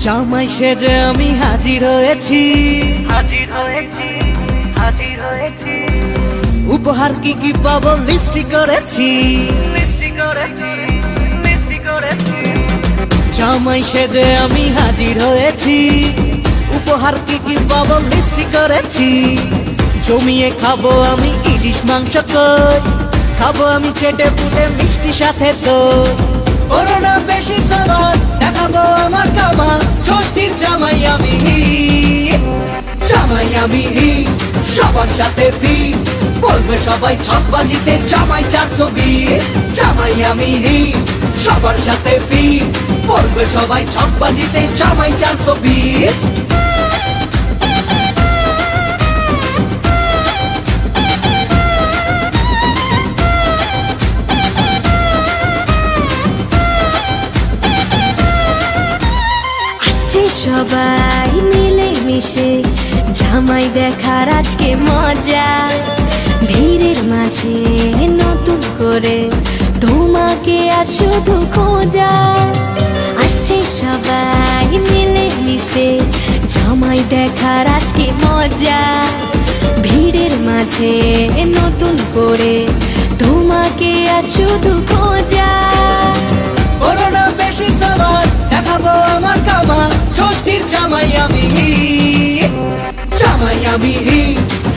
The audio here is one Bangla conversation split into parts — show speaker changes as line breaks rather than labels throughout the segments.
জামাই সেজে আমি হাজির হয়েছি, উপহার কি কি পাবো লিস্টি করেছি। জামাই সেজে আমি হাজির হয়েছি, উপহার কি কি পাবো লিস্টি করেছি। জমিয়ে খাবো আমি ইলিশ মাংস কই, খাবো আমি চেটে পুটে মিষ্টি সাথে তো। করোনা বেশি সবার দেখাবো আমার কামাল, ষষ্ঠীর জামাই আমি জামাই আমি সবার সাথে ফিট, বলবে সবাই ছকবাজিতে জামাই 420। জামাই আমি সবার সাথে ফিট, বলবে সবাই ছকবাজিতে জামাই 420।
সবাই মিলে মিশে জামাই দেখার আজকে মজা, ভিড়ের মাঝে নতুন করে তোমাকে আর শুধু খোঁজা। আসছে সবাই মিলে মিশে জামাই দেখার আজকে মজা, ভিড়ের মাঝে নতুন করে তোমাকে আর শুধু খোঁজা।
করোনা বেশি সবার দেখাবো আমার কামাল, ষষ্ঠীর জামাই আমি জামাই আমি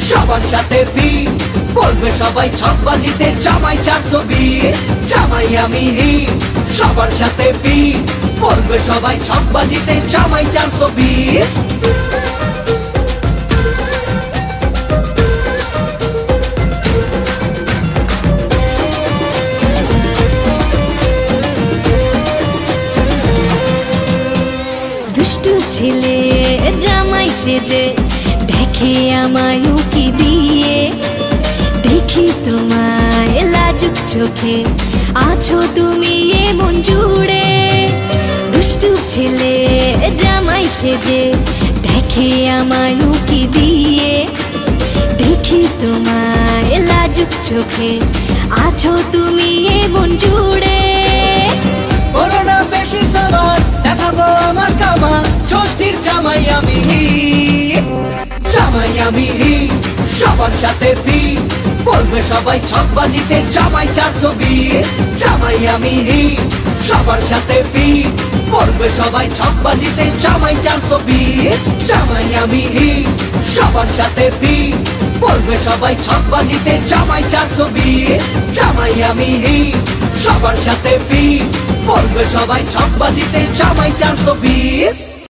সবার সাথে ফিট, বলবে সবাই ছকবাজিতে জামাই 420। জামাই আমি সবার সাথে ফিট, বলবে সবাই ছকবাজিতে জামাই 420।
দুষ্টু ছেলে জামাই সেজে দেখে আমায় উকি দিয়ে, দেখি তোমায় লাজুক চোখে আছো তুমি এমন জুড়ে। দুষ্টু ছেলে জামাই সেজে দেখে আমায় উকি দিয়ে, দেখি তোমায় লাজুক চোখে আছো তুমি এমন জুড়ে।
করোনা বেশি সবার দেখাবো আমার কামাল, ষষ্ঠীর জামাই আমি জামাই আমি সবার সাথে ফিট, বলবে সবাই ছকবাজিতে জামাই 420। জামাই আমি সবার সাথে ফিট, বলবে সবাই ছকবাজিতে জামাই 420। জামাই আমি সবার সাথে ফিট, বলবে সবাই ছকবাজিতে জামাই 420। জামাই আমি সবার সাথে ফিট, বলবে সবাই ছকবাজিতে জামাই 420।